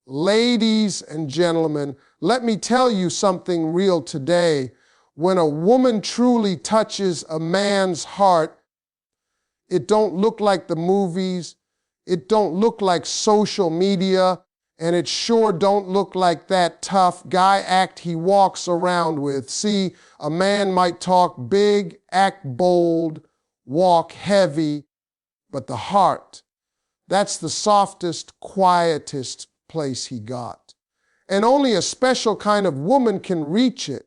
Ladies and gentlemen, let me tell you something real today. When a woman truly touches a man's heart, it don't look like the movies, it don't look like social media, and it sure don't look like that tough guy act he walks around with. See, a man might talk big, act bold, walk heavy, but the heart, that's the softest, quietest place he got. And only a special kind of woman can reach it.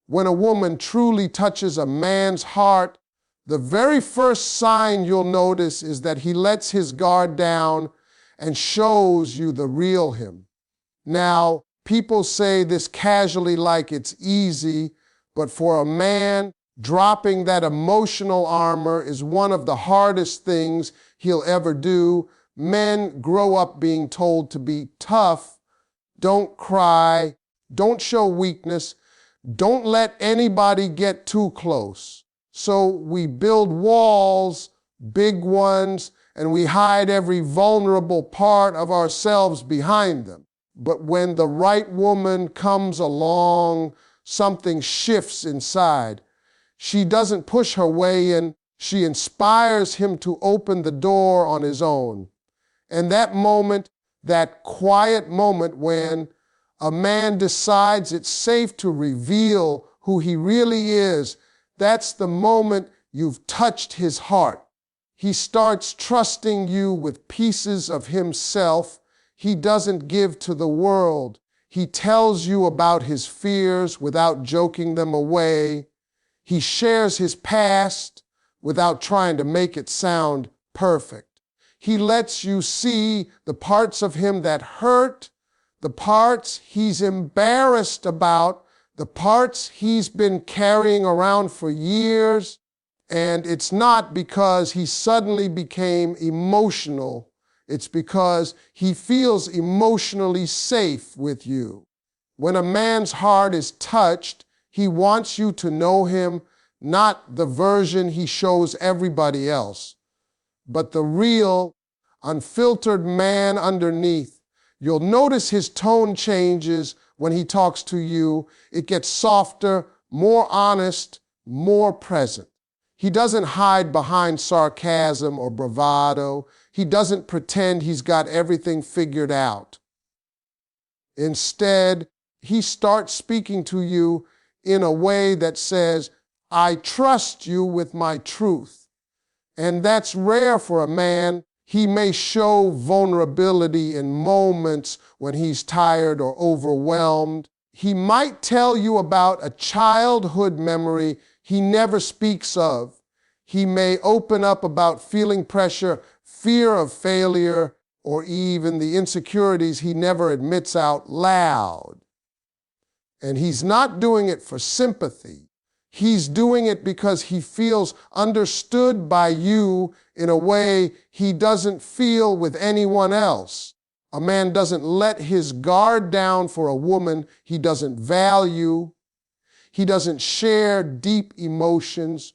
When a woman truly touches a man's heart, the very first sign you'll notice is that he lets his guard down and shows you the real him. Now, people say this casually like it's easy, but for a man, dropping that emotional armor is one of the hardest things he'll ever do. Men grow up being told to be tough, don't cry, don't show weakness, don't let anybody get too close. So we build walls, big ones, and we hide every vulnerable part of ourselves behind them. But when the right woman comes along, something shifts inside. She doesn't push her way in, she inspires him to open the door on his own. And that moment, that quiet moment when a man decides it's safe to reveal who he really is, that's the moment you've touched his heart. He starts trusting you with pieces of himself he doesn't give to the world. He tells you about his fears without joking them away. He shares his past without trying to make it sound perfect. He lets you see the parts of him that hurt, the parts he's embarrassed about, the parts he's been carrying around for years. And it's not because he suddenly became emotional. It's because he feels emotionally safe with you. When a man's heart is touched, he wants you to know him, not the version he shows everybody else, but the real, unfiltered man underneath. You'll notice his tone changes when he talks to you. It gets softer, more honest, more present. He doesn't hide behind sarcasm or bravado. He doesn't pretend he's got everything figured out. Instead, he starts speaking to you in a way that says, I trust you with my truth. And that's rare for a man. He may show vulnerability in moments when he's tired or overwhelmed. He might tell you about a childhood memory he never speaks of. He may open up about feeling pressure, fear of failure, or even the insecurities he never admits out loud. And he's not doing it for sympathy. He's doing it because he feels understood by you in a way he doesn't feel with anyone else. A man doesn't let his guard down for a woman he doesn't value. He doesn't share deep emotions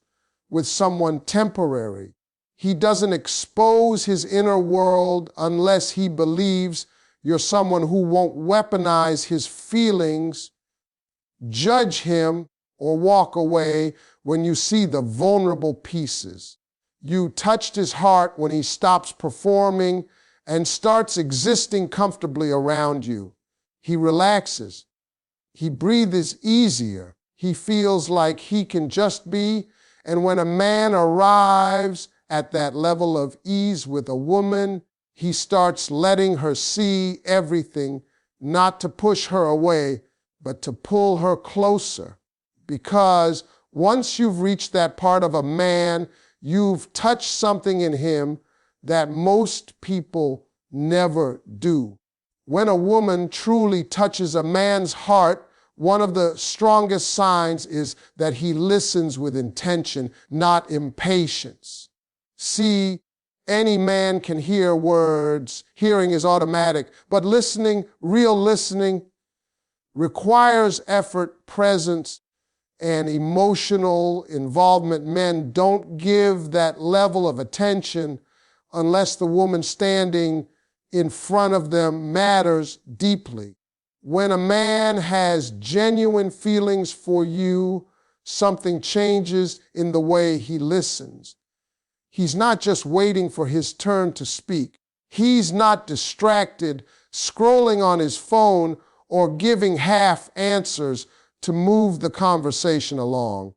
with someone temporary. He doesn't expose his inner world unless he believes you're someone who won't weaponize his feelings, judge him, or walk away when you see the vulnerable pieces. You touched his heart when he stops performing and starts existing comfortably around you. He relaxes. He breathes easier. He feels like he can just be. And when a man arrives at that level of ease with a woman, he starts letting her see everything, not to push her away, but to pull her closer. Because once you've reached that part of a man, you've touched something in him that most people never do. When a woman truly touches a man's heart, one of the strongest signs is that he listens with intention, not impatience. See, any man can hear words. Hearing is automatic, but listening, real listening, requires effort, presence, and emotional involvement. Men don't give that level of attention unless the woman standing in front of them matters deeply. When a man has genuine feelings for you, something changes in the way he listens. He's not just waiting for his turn to speak. He's not distracted, scrolling on his phone or giving half answers to move the conversation along.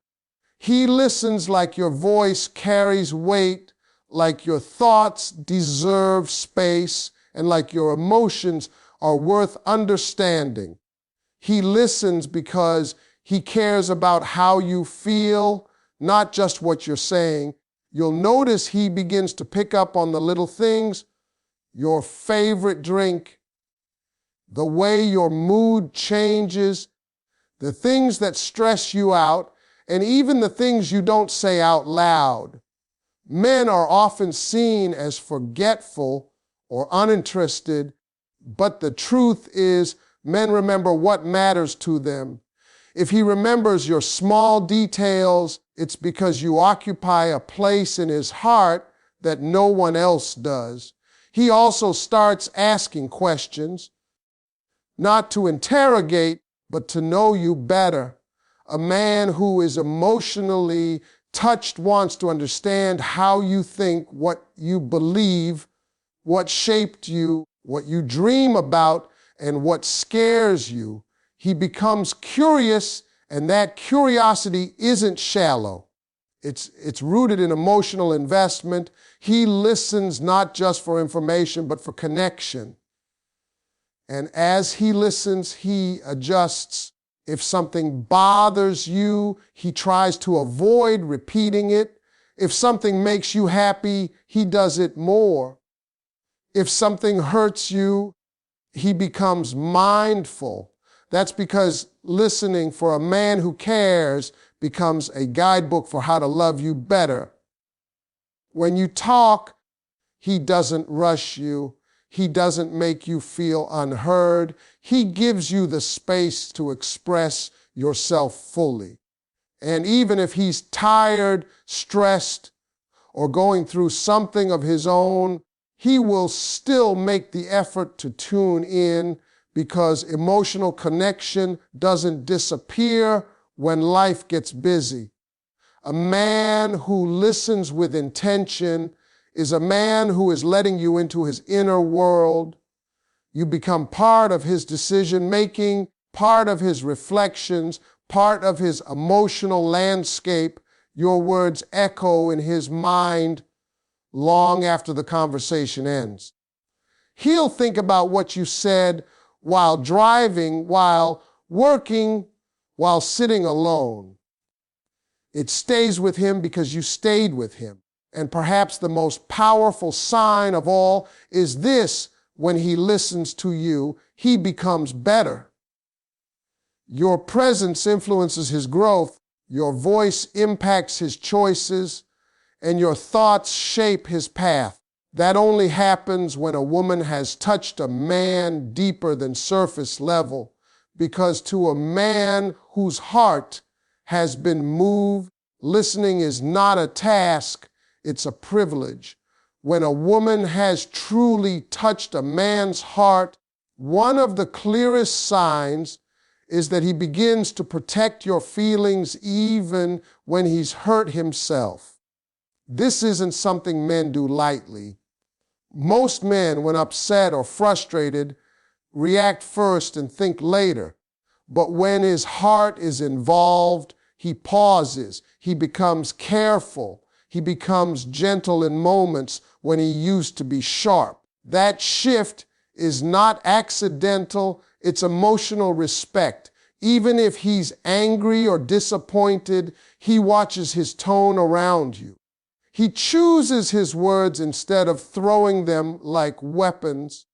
He listens like your voice carries weight, like your thoughts deserve space, and like your emotions are worth understanding. He listens because he cares about how you feel, not just what you're saying. You'll notice he begins to pick up on the little things, your favorite drink, the way your mood changes, the things that stress you out, and even the things you don't say out loud. Men are often seen as forgetful or uninterested, but the truth is men remember what matters to them. If he remembers your small details, it's because you occupy a place in his heart that no one else does. He also starts asking questions, not to interrogate, but to know you better. A man who is emotionally touched wants to understand how you think, what you believe, what shaped you, what you dream about, and what scares you. He becomes curious, and that curiosity isn't shallow. It's rooted in emotional investment. He listens not just for information, but for connection. And as he listens, he adjusts. If something bothers you, he tries to avoid repeating it. If something makes you happy, he does it more. If something hurts you, he becomes mindful. That's because listening for a man who cares becomes a guidebook for how to love you better. When you talk, he doesn't rush you. He doesn't make you feel unheard. He gives you the space to express yourself fully. And even if he's tired, stressed, or going through something of his own, he will still make the effort to tune in, because emotional connection doesn't disappear when life gets busy. A man who listens with intention is a man who is letting you into his inner world. You become part of his decision-making, part of his reflections, part of his emotional landscape. Your words echo in his mind long after the conversation ends. He'll think about what you said while driving, while working, while sitting alone. It stays with him because you stayed with him. And perhaps the most powerful sign of all is this: when he listens to you, he becomes better. Your presence influences his growth, your voice impacts his choices, and your thoughts shape his path. That only happens when a woman has touched a man deeper than surface level, because to a man whose heart has been moved, listening is not a task, it's a privilege. When a woman has truly touched a man's heart, one of the clearest signs is that he begins to protect your feelings even when he's hurt himself. This isn't something men do lightly. Most men, when upset or frustrated, react first and think later. But when his heart is involved, he pauses, he becomes careful, he becomes gentle in moments when he used to be sharp. That shift is not accidental, it's emotional respect. Even if he's angry or disappointed, he watches his tone around you. He chooses his words instead of throwing them like weapons.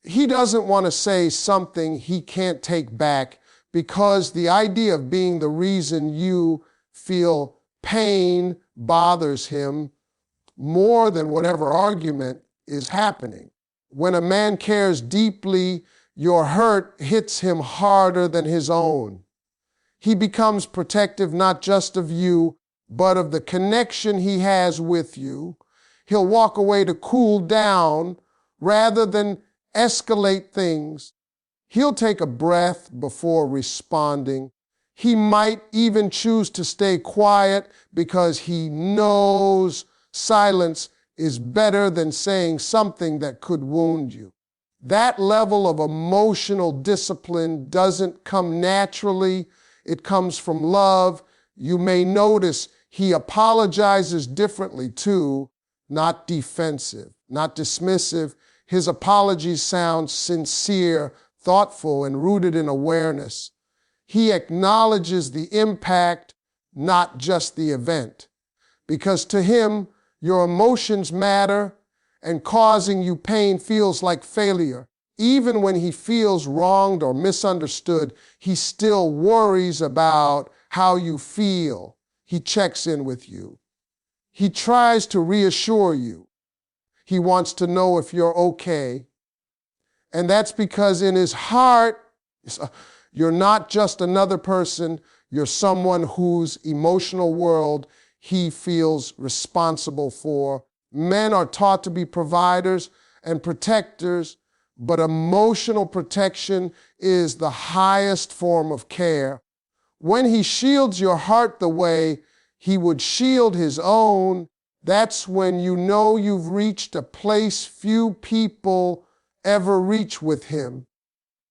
He doesn't want to say something he can't take back, because the idea of being the reason you feel pain bothers him more than whatever argument is happening. When a man cares deeply, your hurt hits him harder than his own. He becomes protective not just of you, but of the connection he has with you. He'll walk away to cool down rather than escalate things. He'll take a breath before responding. He might even choose to stay quiet because he knows silence is better than saying something that could wound you. That level of emotional discipline doesn't come naturally. It comes from love. You may notice he apologizes differently too, not defensive, not dismissive. His apologies sound sincere, thoughtful, and rooted in awareness. He acknowledges the impact, not just the event. Because to him, your emotions matter, and causing you pain feels like failure. Even when he feels wronged or misunderstood, he still worries about how you feel. He checks in with you. He tries to reassure you. He wants to know if you're okay. And that's because in his heart, you're not just another person, you're someone whose emotional world he feels responsible for. Men are taught to be providers and protectors, but emotional protection is the highest form of care. When he shields your heart the way he would shield his own, that's when you know you've reached a place few people ever reach with him.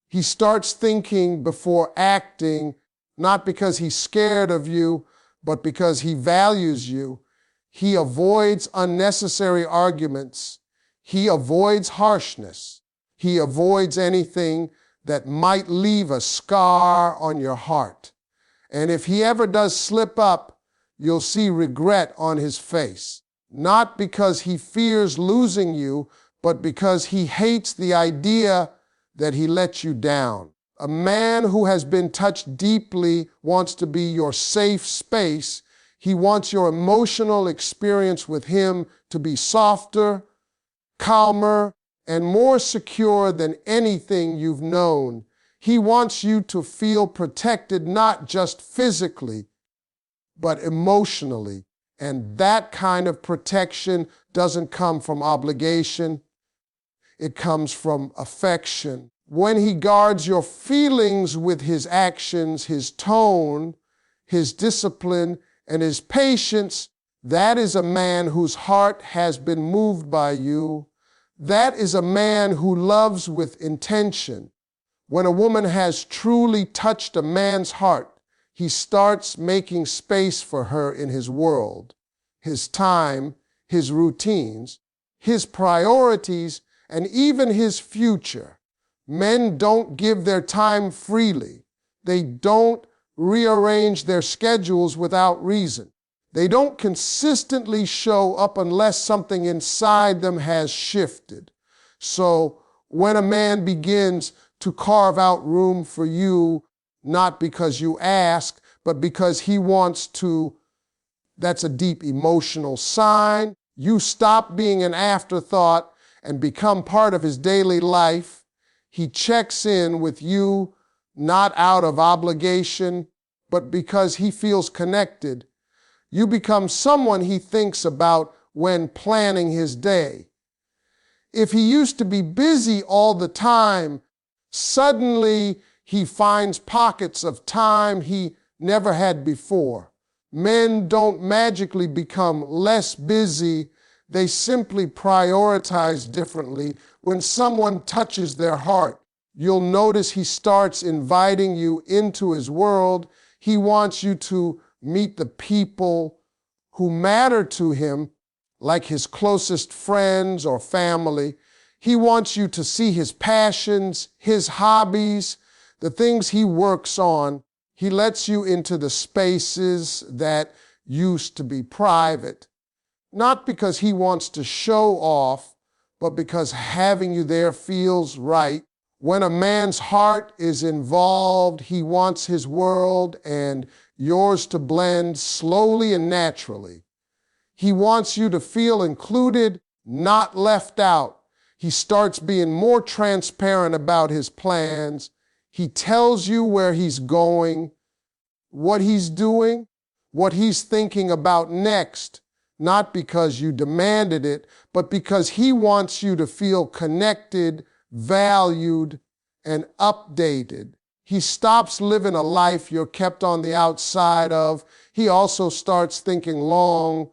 He starts thinking before acting, not because he's scared of you, but because he values you. He avoids unnecessary arguments. He avoids harshness. He avoids anything that might leave a scar on your heart. And if he ever does slip up, you'll see regret on his face. Not because he fears losing you, but because he hates the idea that he let you down. A man who has been touched deeply wants to be your safe space. He wants your emotional experience with him to be softer, calmer, and more secure than anything you've known. He wants you to feel protected not just physically, but emotionally. And that kind of protection doesn't come from obligation. It comes from affection. When he guards your feelings with his actions, his tone, his discipline, and his patience, that is a man whose heart has been moved by you. That is a man who loves with intention. When a woman has truly touched a man's heart, he starts making space for her in his world, his time, his routines, his priorities, and even his future. Men don't give their time freely. They don't rearrange their schedules without reason. They don't consistently show up unless something inside them has shifted. So when a man begins to carve out room for you, not because you ask, but because he wants to, that's a deep emotional sign. You stop being an afterthought and become part of his daily life. He checks in with you not out of obligation, but because he feels connected. You become someone he thinks about when planning his day. If he used to be busy all the time, suddenly he finds pockets of time he never had before. Men don't magically become less busy. They simply prioritize differently. When someone touches their heart, you'll notice he starts inviting you into his world. He wants you to meet the people who matter to him, like his closest friends or family. He wants you to see his passions, his hobbies, the things he works on. He lets you into the spaces that used to be private, not because he wants to show off, but because having you there feels right. When a man's heart is involved, he wants his world and yours to blend slowly and naturally. He wants you to feel included, not left out. He starts being more transparent about his plans. He tells you where he's going, what he's doing, what he's thinking about next, not because you demanded it, but because he wants you to feel connected, valued, and updated. He stops living a life you're kept on the outside of. He also starts thinking long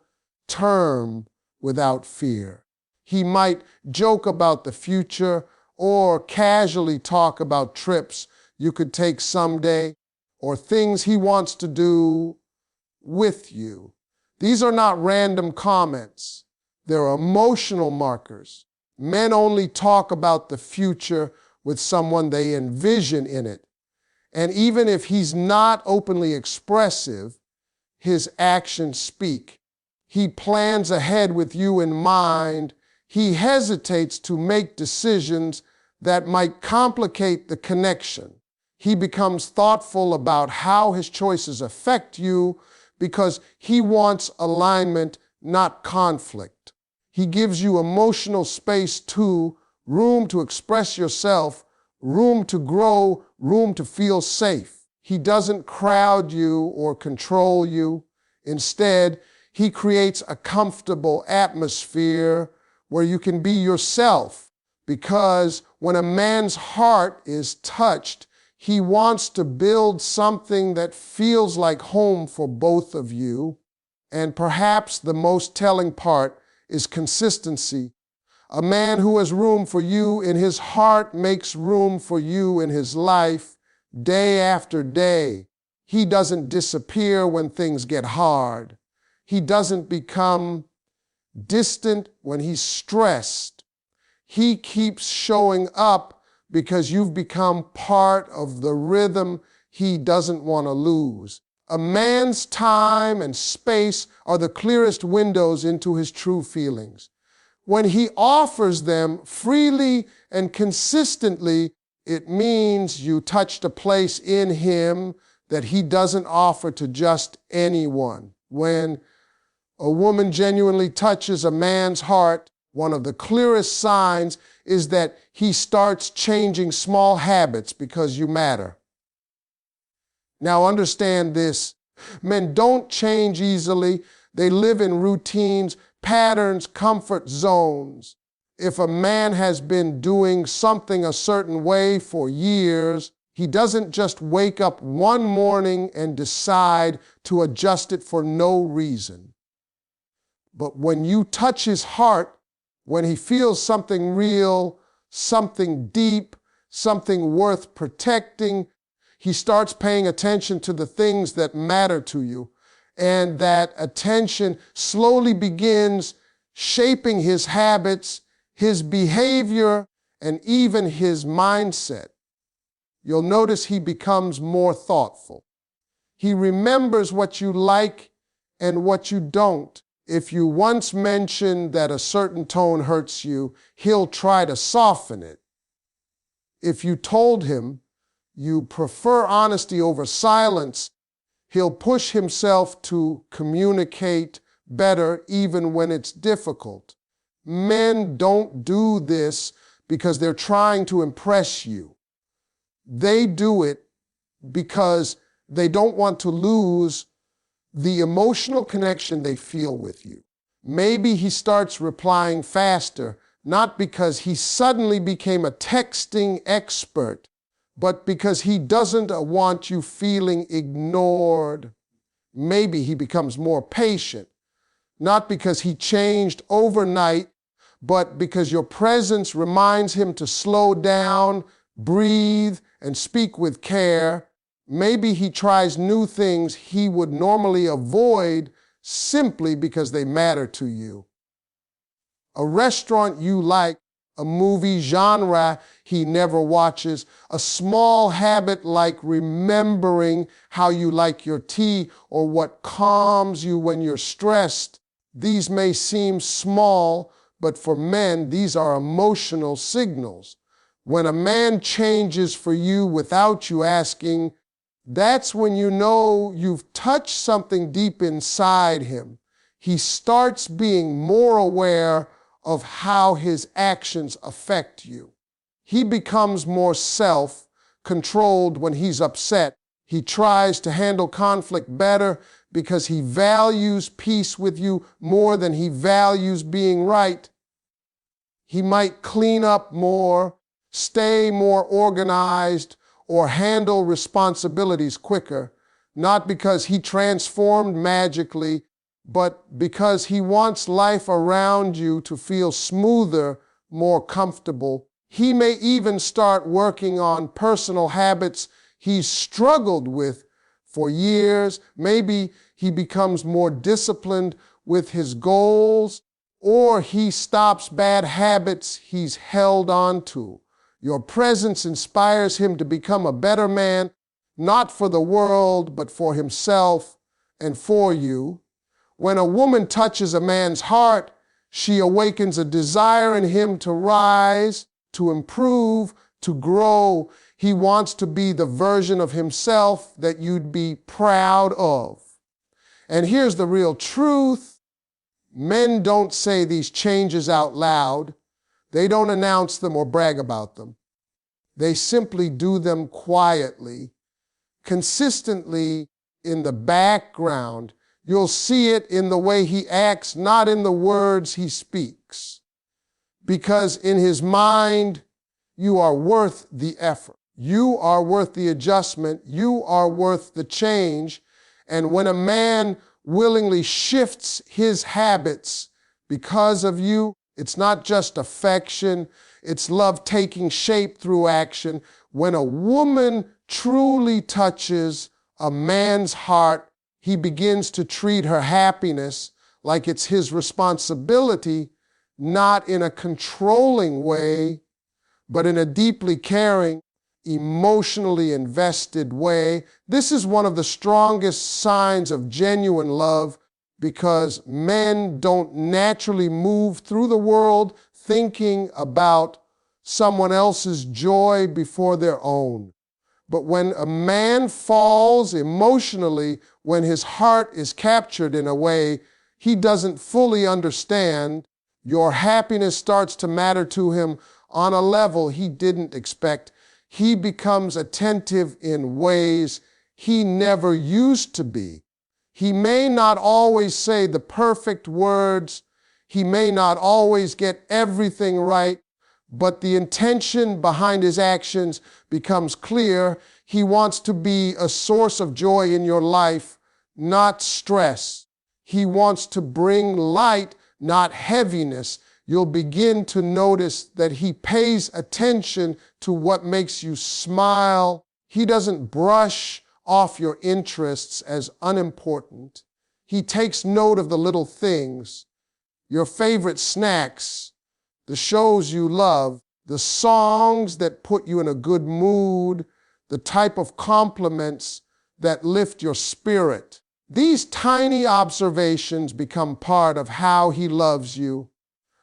term without fear. He might joke about the future or casually talk about trips you could take someday or things he wants to do with you. These are not random comments. They're emotional markers. Men only talk about the future with someone they envision in it. And even if he's not openly expressive, his actions speak. He plans ahead with you in mind. He hesitates to make decisions that might complicate the connection. He becomes thoughtful about how his choices affect you because he wants alignment, not conflict. He gives you emotional space too, room to express yourself, room to grow, room to feel safe. He doesn't crowd you or control you. Instead, he creates a comfortable atmosphere where you can be yourself, because when a man's heart is touched, he wants to build something that feels like home for both of you. And perhaps the most telling part is consistency. A man who has room for you in his heart makes room for you in his life day after day. He doesn't disappear when things get hard. He doesn't become distant when he's stressed. He keeps showing up because you've become part of the rhythm he doesn't want to lose. A man's time and space are the clearest windows into his true feelings. When he offers them freely and consistently, it means you touched a place in him that he doesn't offer to just anyone. When a woman genuinely touches a man's heart, one of the clearest signs is that he starts changing small habits because you matter. Now understand this. Men don't change easily. They live in routines, patterns, comfort zones. If a man has been doing something a certain way for years, he doesn't just wake up one morning and decide to adjust it for no reason. But when you touch his heart, when he feels something real, something deep, something worth protecting, he starts paying attention to the things that matter to you. And that attention slowly begins shaping his habits, his behavior, and even his mindset. You'll notice he becomes more thoughtful. He remembers what you like and what you don't. If you once mentioned that a certain tone hurts you, he'll try to soften it. If you told him you prefer honesty over silence, he'll push himself to communicate better even when it's difficult. Men don't do this because they're trying to impress you. They do it because they don't want to lose the emotional connection they feel with you. Maybe he starts replying faster, not because he suddenly became a texting expert, but because he doesn't want you feeling ignored. Maybe he becomes more patient, not because he changed overnight, but because your presence reminds him to slow down, breathe, and speak with care. Maybe he tries new things he would normally avoid simply because they matter to you. A restaurant you like, a movie genre he never watches, a small habit like remembering how you like your tea or what calms you when you're stressed. These may seem small, but for men, these are emotional signals. When a man changes for you without you asking, that's when you know you've touched something deep inside him. He starts being more aware of how his actions affect you. He becomes more self-controlled when he's upset. He tries to handle conflict better because he values peace with you more than he values being right. He might clean up more, stay more organized, or handle responsibilities quicker, not because he transformed magically, but because he wants life around you to feel smoother, more comfortable. He may even start working on personal habits he's struggled with for years. Maybe he becomes more disciplined with his goals, or he stops bad habits he's held on to. Your presence inspires him to become a better man, not for the world, but for himself and for you. When a woman touches a man's heart, she awakens a desire in him to rise, to improve, to grow. He wants to be the version of himself that you'd be proud of. And here's the real truth. Men don't say these changes out loud. They don't announce them or brag about them. They simply do them quietly, consistently in the background. You'll see it in the way he acts, not in the words he speaks. Because in his mind, you are worth the effort. You are worth the adjustment. You are worth the change. And when a man willingly shifts his habits because of you, it's not just affection, it's love taking shape through action. When a woman truly touches a man's heart, he begins to treat her happiness like it's his responsibility, not in a controlling way, but in a deeply caring, emotionally invested way. This is one of the strongest signs of genuine love, because men don't naturally move through the world thinking about someone else's joy before their own. But when a man falls emotionally, when his heart is captured in a way he doesn't fully understand, your happiness starts to matter to him on a level he didn't expect. He becomes attentive in ways he never used to be. He may not always say the perfect words. He may not always get everything right, but the intention behind his actions becomes clear. He wants to be a source of joy in your life, not stress. He wants to bring light, not heaviness. You'll begin to notice that he pays attention to what makes you smile. He doesn't brush off your interests as unimportant. He takes note of the little things, your favorite snacks, the shows you love, the songs that put you in a good mood, the type of compliments that lift your spirit. These tiny observations become part of how he loves you.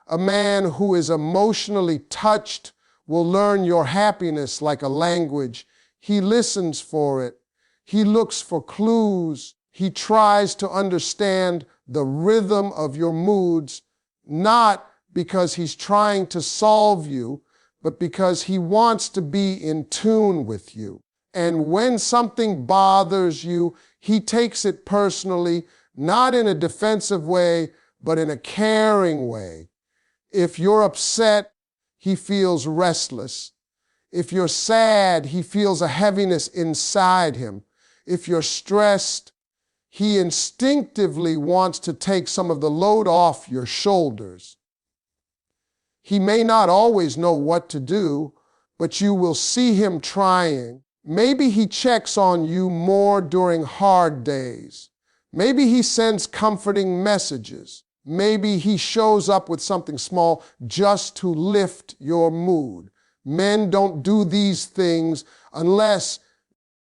A man who is emotionally touched will learn your happiness like a language. He listens for it. He looks for clues. He tries to understand the rhythm of your moods, not because he's trying to solve you, but because he wants to be in tune with you. And when something bothers you, he takes it personally, not in a defensive way, but in a caring way. If you're upset, he feels restless. If you're sad, he feels a heaviness inside him. If you're stressed, he instinctively wants to take some of the load off your shoulders. He may not always know what to do, but you will see him trying. Maybe he checks on you more during hard days. Maybe he sends comforting messages. Maybe he shows up with something small just to lift your mood. Men don't do these things unless